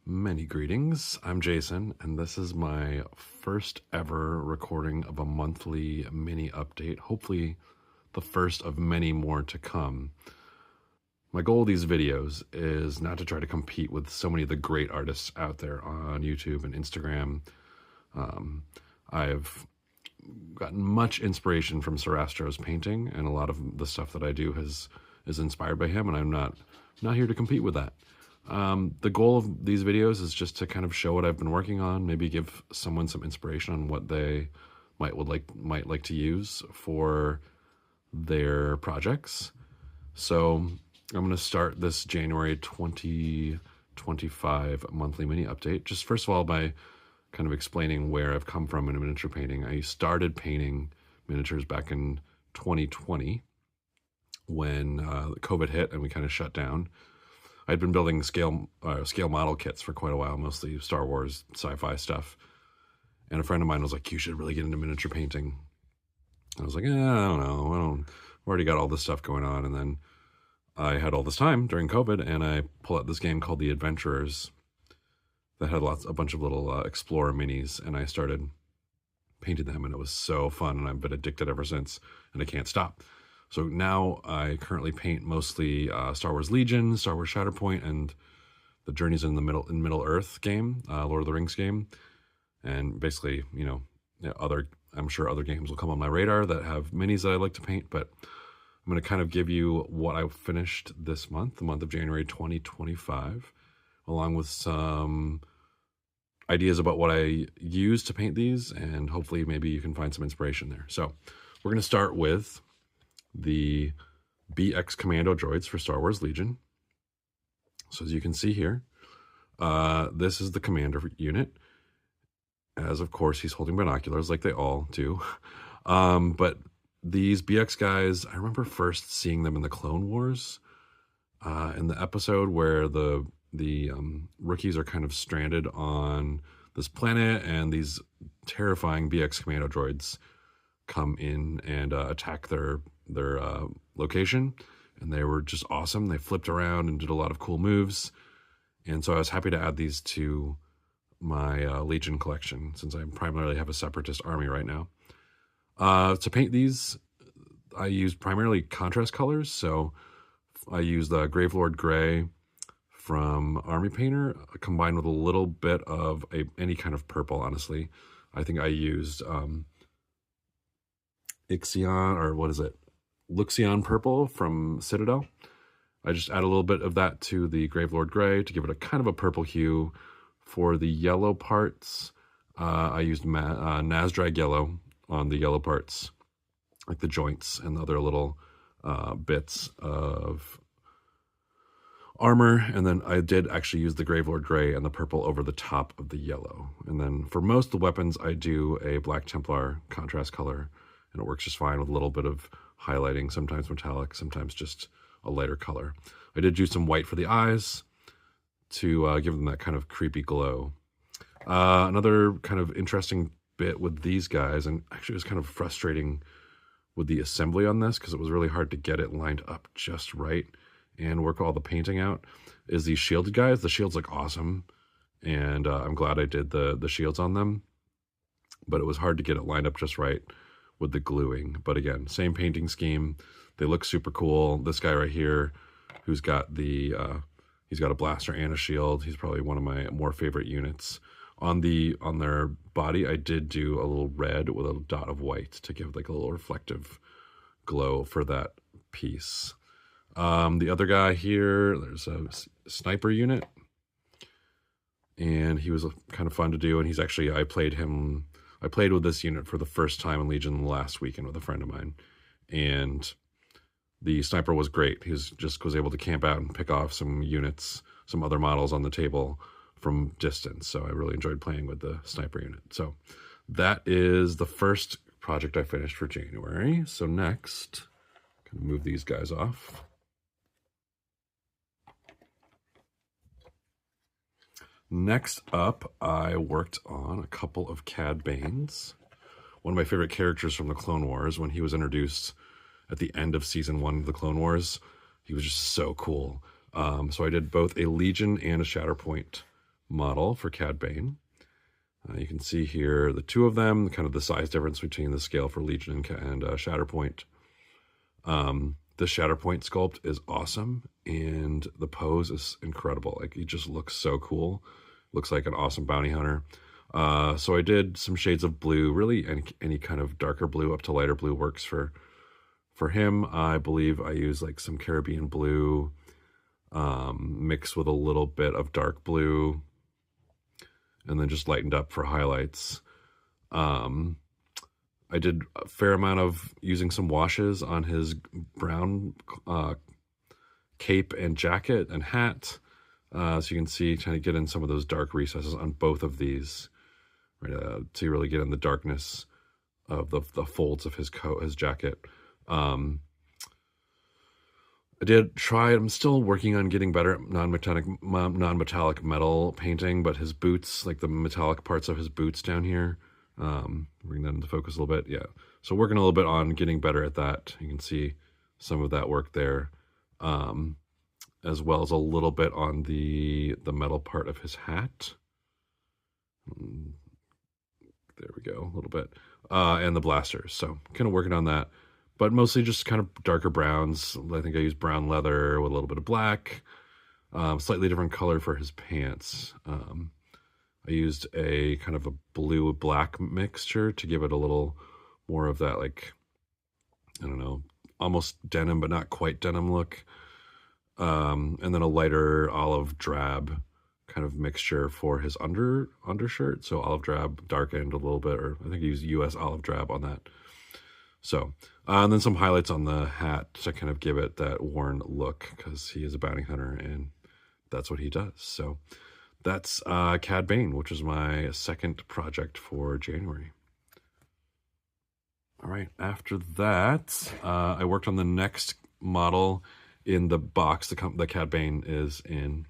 Many greetings. I'm Jason, and this is my first ever recording of a monthly mini update, hopefully the first of many more to come. My goal of these videos is not to try to compete with so many of the great artists out there on YouTube and Instagram. I've gotten much inspiration from Sarastro's painting, and a lot of the stuff that I do is inspired by him, and I'm not here to compete with that. The goal of these videos is just to kind of show what I've been working on, maybe give someone some inspiration on what they might like to use for their projects. So I'm going to start this January 2025 monthly mini update. Just first of all, by kind of explaining where I've come from in miniature painting. I started painting miniatures back in 2020 when COVID hit and we kind of shut down. I'd been building scale model kits for quite a while, mostly Star Wars, sci-fi stuff. And a friend of mine was like, "You should really get into miniature painting." I was like, I don't know. I've already got all this stuff going on. And then I had all this time during COVID, and I pulled out this game called The Adventurers that had a bunch of little Explorer minis, and I started painting them, and it was so fun, and I've been addicted ever since, and I can't stop. So now I currently paint mostly Star Wars Legion, Star Wars Shatterpoint, and the Journeys in Middle Earth game, Lord of the Rings game, and basically, I'm sure other games will come on my radar that have minis that I like to paint, but I'm going to kind of give you what I finished this month, the month of January 2025, along with some ideas about what I use to paint these, and hopefully maybe you can find some inspiration there. So we're going to start with the BX Commando droids for Star Wars Legion. So as you can see here, this is the commander unit, as of course he's holding binoculars like they all do. But these BX guys, I remember first seeing them in the Clone Wars, in the episode where the rookies are kind of stranded on this planet, and these terrifying BX Commando droids come in and attack their location, and they were just awesome. They flipped around and did a lot of cool moves, and so I was happy to add these to my Legion collection, since I primarily have a Separatist army right now. To paint these, I used primarily contrast colors, so I used the Gravelord Gray from Army Painter, combined with a little bit of any kind of purple, honestly. I think I used Ixion, or what is it? Luxion Purple from Citadel. I just add a little bit of that to the Gravelord Gray to give it a kind of a purple hue. For the yellow parts, I used Nazdrag Yellow on the yellow parts, like the joints and the other little bits of armor. And then I did actually use the Gravelord Gray and the purple over the top of the yellow. And then for most of the weapons, I do a Black Templar contrast color, and it works just fine with a little bit of highlighting, sometimes metallic, sometimes just a lighter color. I did use some white for the eyes to give them that kind of creepy glow. Another kind of interesting bit with these guys, and actually it was kind of frustrating with the assembly on this because it was really hard to get it lined up just right and work all the painting out, is these shielded guys. The shields look awesome, and I'm glad I did the shields on them, but it was hard to get it lined up just right with the gluing. But again, same painting scheme. They look super cool. This guy right here, who's got the he's got a blaster and a shield. He's probably one of my more favorite units. On their body, I did do a little red with a dot of white to give like a little reflective glow for that piece. The other guy here, there's a sniper unit, and he was kind of fun to do. And he's actually, I played with this unit for the first time in Legion last weekend with a friend of mine, and the sniper was great. He was able to camp out and pick off some units, some other models on the table from distance. So I really enjoyed playing with the sniper unit. So that is the first project I finished for January. So next, I'm gonna move these guys off. Next up, I worked on a couple of Cad Banes. One of my favorite characters from the Clone Wars. When he was introduced at the end of season 1 of the Clone Wars, he was just so cool. So I did both a Legion and a Shatterpoint model for Cad Bane. You can see here the two of them, kind of the size difference between the scale for Legion and Shatterpoint. This Shatterpoint sculpt is awesome, and the pose is incredible. Like, he just looks so cool. Looks like an awesome bounty hunter. So I did some shades of blue. Really, any kind of darker blue up to lighter blue works for him. I believe I use like some Caribbean blue mixed with a little bit of dark blue, and then just lightened up for highlights. I did a fair amount of using some washes on his brown cape and jacket and hat. So you can see, trying to get in some of those dark recesses on both of these, right, to really get in the darkness of the folds of his coat, his jacket. I did try, I'm still working on getting better at non-metallic metal painting, but his boots, like the metallic parts of his boots down here, bring that into focus a little bit. Yeah. So working a little bit on getting better at that. You can see some of that work there, as well as a little bit on the metal part of his hat. There we go, a little bit. And the blasters. So kind of working on that, but mostly just kind of darker browns. I think I used brown leather with a little bit of black, slightly different color for his pants. I used a kind of a blue-black mixture to give it a little more of that, like, I don't know, almost denim, but not quite denim look. And then a lighter olive drab kind of mixture for his undershirt. So olive drab darkened a little bit, or I think I used US olive drab on that. So, and then some highlights on the hat to kind of give it that worn look, because he is a bounty hunter and that's what he does. So that's Cad Bane, which is my second project for January. All right, after that, I worked on the next model in the box that Cad Bane is in,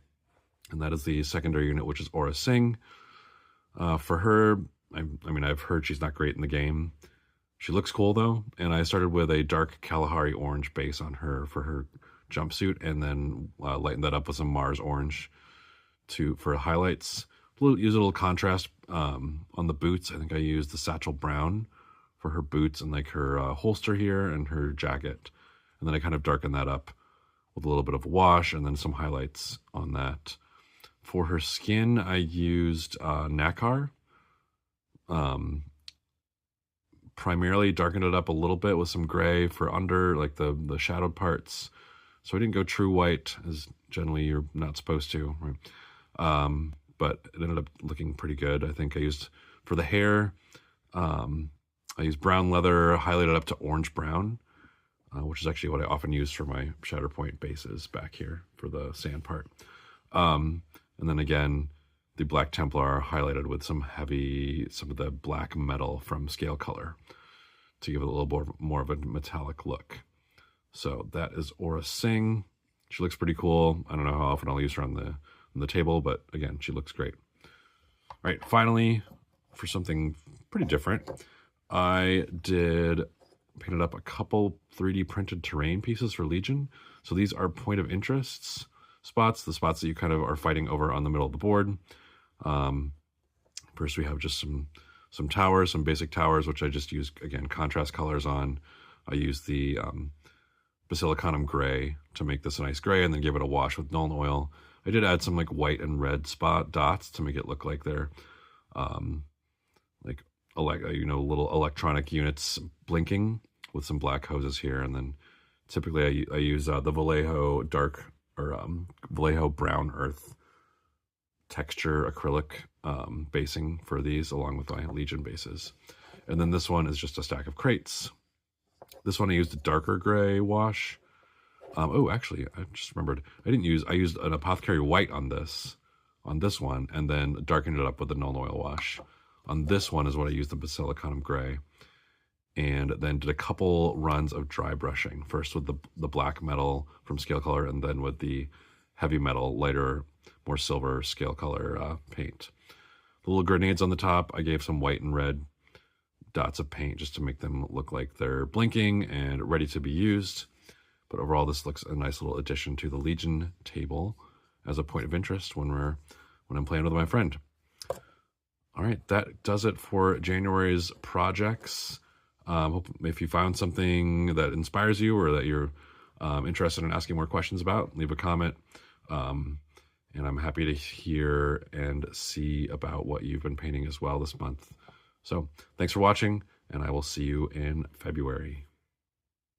and that is the secondary unit, which is Aurra Singh. For her, I mean, I've heard she's not great in the game. She looks cool, though, and I started with a dark Kalahari orange base on her for her jumpsuit, and then lightened that up with some Mars orange for highlights. Use a little contrast on the boots. I think I used the Satchel Brown for her boots and like her holster here and her jacket. And then I kind of darkened that up with a little bit of wash and then some highlights on that. For her skin, I used nacre. Primarily darkened it up a little bit with some gray for under, like the shadowed parts. So I didn't go true white, as generally you're not supposed to, right? But it ended up looking pretty good. I think I used, for the hair, I used brown leather, highlighted up to orange brown, which is actually what I often use for my Shatterpoint bases back here for the sand part. And then again, the Black Templar highlighted with some of the black metal from Scale Color to give it a little more of a metallic look. So that is Aurra Singh. She looks pretty cool. I don't know how often I'll use her on the table, but again, she looks great. All right, finally, for something pretty different, I painted up a couple 3D printed terrain pieces for Legion. So these are point of interest spots, the spots that you kind of are fighting over on the middle of the board. First we have just some towers, some basic towers, which I just use, again, contrast colors on. I use the Basilicanum gray to make this a nice gray, and then give it a wash with Nuln Oil. I did add some like white and red spot dots to make it look like they're little electronic units blinking with some black hoses here. And then typically I use the Vallejo dark or Vallejo brown earth texture acrylic basing for these, along with my Legion bases. And then this one is just a stack of crates. This one I used a darker gray wash. Actually, I just remembered. I used an Apothecary white on this one, and then darkened it up with the Nuln Oil wash. On this one is what I used the Basilicanum gray, and then did a couple runs of dry brushing. First with the black metal from Scale Color, and then with the heavy metal, lighter, more silver Scale Color paint. The little grenades on the top, I gave some white and red dots of paint just to make them look like they're blinking and ready to be used. But overall, this looks a nice little addition to the Legion table as a point of interest when we're when I'm playing with my friend. All right, that does it for January's projects. Hope if you found something that inspires you or that you're interested in asking more questions about, leave a comment. And I'm happy to hear and see about what you've been painting as well this month. So thanks for watching, and I will see you in February.